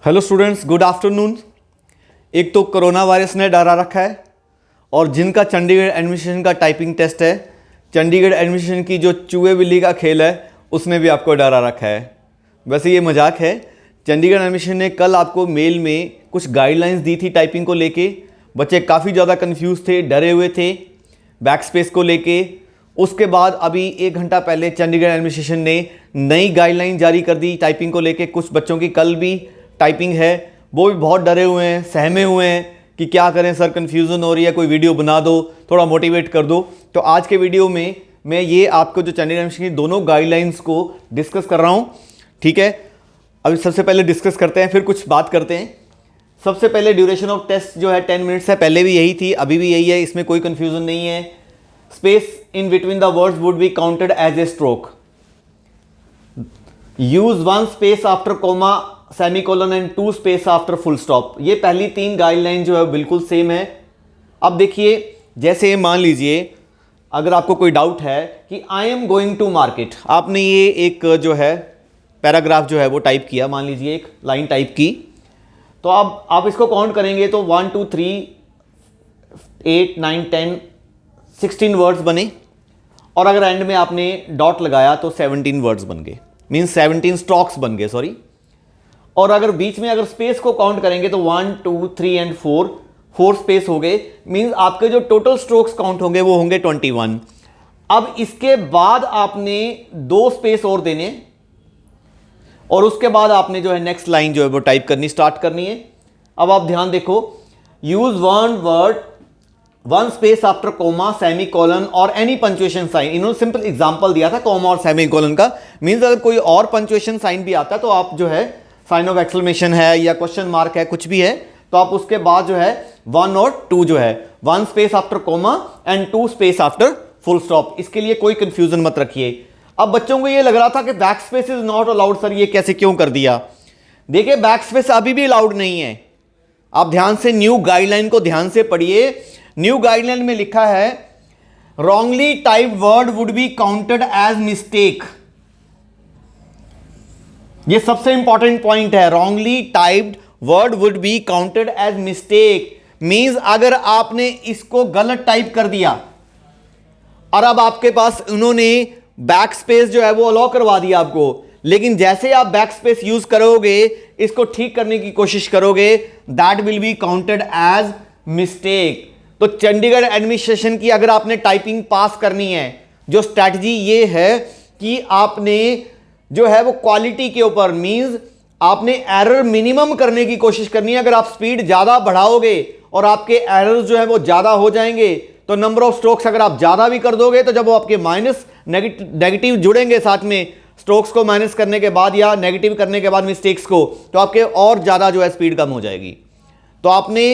Hello students, good afternoon. एक तो corona virus ने डरा रखा है और जिनका चंडीगढ़ एडमिशन का टाइपिंग टेस्ट है, चंडीगढ़ एडमिशन की जो चूहे बिल्ली का खेल है उसने भी आपको डरा रखा है। वैसे ये मजाक है। चंडीगढ़ एडमिशन ने कल आपको मेल में कुछ गाइडलाइंस दी थी टाइपिंग को लेके। बच्चे काफ़ी ज़्यादा कंफ्यूज थे, डरे हुए थे बैक स्पेस को लेके। उसके बाद अभी 1 घंटा पहले चंडीगढ़ एडमिनिस्ट्रेशन ने नई गाइडलाइन जारी कर दी टाइपिंग को लेके। कुछ बच्चों की कल भी टाइपिंग है, वो भी बहुत डरे हुए हैं, सहमे हुए हैं कि क्या करें सर, कन्फ्यूज़न हो रही है, कोई वीडियो बना दो, थोड़ा मोटिवेट कर दो। तो आज के वीडियो में मैं ये आपको जो चंडीगढ़ एडमिनिस्ट्रेशन की दोनों गाइडलाइंस को डिस्कस कर रहा हूँ। ठीक है, अभी सबसे पहले डिस्कस करते हैं, फिर कुछ बात करते हैं। सबसे पहले ड्यूरेशन ऑफ टेस्ट जो है 10 मिनट्स है, पहले भी यही थी, अभी भी यही है, इसमें कोई कन्फ्यूज़न नहीं है। Space in between the words would be counted as a stroke. Use 1 space after comma semicolon and 2 space after full stop. ये पहली 3 गाइडलाइन जो है बिल्कुल सेम है। अब देखिए, जैसे मान लीजिए अगर आपको कोई डाउट है कि I am going to market, आपने ये एक जो है पैराग्राफ जो है वो टाइप किया, मान लीजिए एक लाइन टाइप की, तो अब आप इसको काउंट करेंगे तो 1 2 3 8 9 10 16 वर्ड्स बने, और अगर एंड में आपने डॉट लगाया तो 17 वर्ड्स बन गए, मीन्स 17 स्ट्रोक्स बन गए, सॉरी। और अगर बीच में अगर स्पेस को काउंट करेंगे तो 1 2 3 एंड 4 स्पेस हो गए, मीन्स आपके जो टोटल स्ट्रोक्स काउंट होंगे वो होंगे 21। अब इसके बाद आपने 2 स्पेस और देने, और उसके बाद आपने जो है नेक्स्ट लाइन जो है वो टाइप करनी स्टार्ट करनी है। अब आप ध्यान देखो, use 1 word 1 space after comma semicolon और एनी पंक्चुएशन साइन। इन्होंने सिंपल एग्जांपल दिया था कोमा और सेमीकोलन का, मींस अगर कोई और पंक्चुएशन साइन भी आता है तो आप जो है साइन ऑफ एक्सक्लेमेशन है या क्वेश्चन मार्क है, कुछ भी है, तो आप उसके बाद जो है 1 और 2 जो है 1 space after comma and 2 space after full stop. इसके लिए कोई कंफ्यूजन मत रखिए। अब बच्चों को ये लग रहा था कि back space is not allowed, sir ये कैसे क्यों कर दिया। देखिए, बैक स्पेस अभी भी अलाउड नहीं है। आप ध्यान से न्यू गाइडलाइन को ध्यान से पढ़िए। न्यू गाइडलाइन में लिखा है wrongly type word would be counted as mistake. ये सबसे इंपॉर्टेंट पॉइंट है, wrongly typed word would be counted as mistake. Means अगर आपने इसको गलत टाइप कर दिया और अब आपके पास उन्होंने बैक स्पेस जो है वो अलाउ करवा दिया आपको, लेकिन जैसे आप बैक स्पेस यूज करोगे, इसको ठीक करने की कोशिश करोगे, that will be counted as mistake. तो चंडीगढ़ एडमिनिस्ट्रेशन की अगर आपने टाइपिंग पास करनी है, जो स्ट्रैटेजी ये है कि आपने जो है वो क्वालिटी के ऊपर, मींस आपने एरर मिनिमम करने की कोशिश करनी है। अगर आप स्पीड ज्यादा बढ़ाओगे और आपके एरर्स जो है वो ज्यादा हो जाएंगे, तो नंबर ऑफ स्ट्रोक्स अगर आप ज्यादा भी कर दोगे, तो जब वो आपके माइनस नेगेटिव जुड़ेंगे साथ में, स्ट्रोक्स को माइनस करने के बाद या नेगेटिव करने के बाद मिस्टेक्स को, तो आपके और ज्यादा जो है स्पीड कम हो जाएगी। तो आपने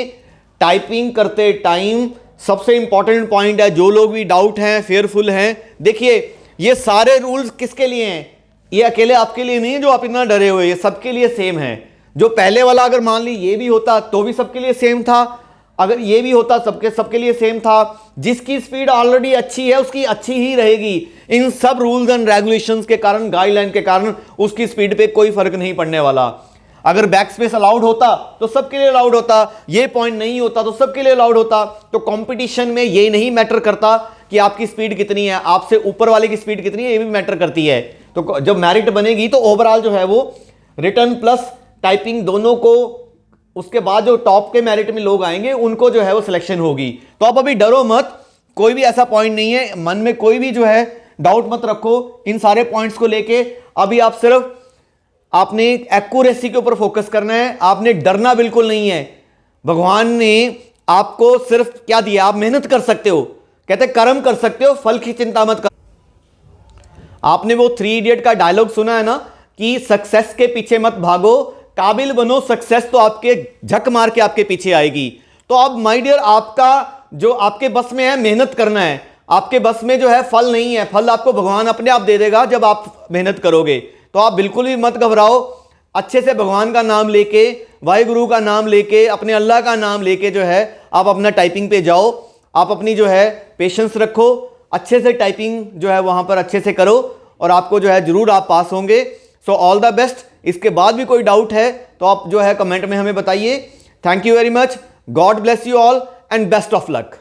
टाइपिंग करते टाइम सबसे इंपॉर्टेंट पॉइंट है, जो लोग भी डाउट हैं, फेयरफुल हैं, देखिए ये सारे रूल्स किसके लिए हैं, ये अकेले आपके लिए नहीं है जो आप इतना डरे हुए, ये सबके लिए सेम है। जो पहले वाला अगर मान ली ये भी होता तो भी सबके लिए सेम था, अगर ये भी होता सबके लिए सेम था। जिसकी स्पीड ऑलरेडी अच्छी है उसकी अच्छी ही रहेगी। इन सब रूल्स एंड रेगुलेशंस के कारण, गाइडलाइन के कारण उसकी स्पीड पे कोई फर्क नहीं पड़ने वाला। अगर बैक स्पेस अलाउड होता तो सबके लिए अलाउड होता, ये पॉइंट नहीं होता तो सबके लिए अलाउड होता। तो कंपटीशन में ये नहीं मैटर करता कि आपकी स्पीड कितनी है, आपसे ऊपर वाले की स्पीड कितनी है, ये भी मैटर करती है। तो जब मेरिट बनेगी तो ओवरऑल जो है वो रिटन प्लस टाइपिंग दोनों को, उसके बाद जो टॉप के मेरिट में लोग आएंगे उनको जो है वो सिलेक्शन होगी। तो आप अभी डरो मत, कोई भी ऐसा पॉइंट नहीं है, मन में कोई भी जो है डाउट मत रखो इन सारे पॉइंट्स को लेके। अभी आप सिर्फ आपने एक्यूरेसी के ऊपर फोकस करना है, आपने डरना बिल्कुल नहीं है। भगवान ने आपको सिर्फ क्या दिया, आप मेहनत कर सकते हो, कहते कर्म कर सकते हो, फल की चिंता मत कर। आपने वो 3 इडियट का डायलॉग सुना है ना कि सक्सेस के पीछे मत भागो, काबिल बनो, सक्सेस तो आपके झक मार के आपके पीछे आएगी। तो अब माय डियर, आपका जो आपके बस में है मेहनत करना है, आपके बस में जो है फल नहीं है, फल आपको भगवान अपने आप दे देगा जब आप मेहनत करोगे। तो आप बिल्कुल भी मत घबराओ, अच्छे से भगवान का नाम लेके, वाहिगुरु का नाम लेके, अपने अल्लाह का नाम लेके जो है आप अपना टाइपिंग पे जाओ। आप अपनी जो है पेशेंस रखो, अच्छे से टाइपिंग जो है वहां पर अच्छे से करो, और आपको जो है जरूर आप पास होंगे। So all the best. इसके बाद भी कोई डाउट है तो आप जो है कमेंट में हमें बताइए। Thank you very much, God bless you all and best of luck.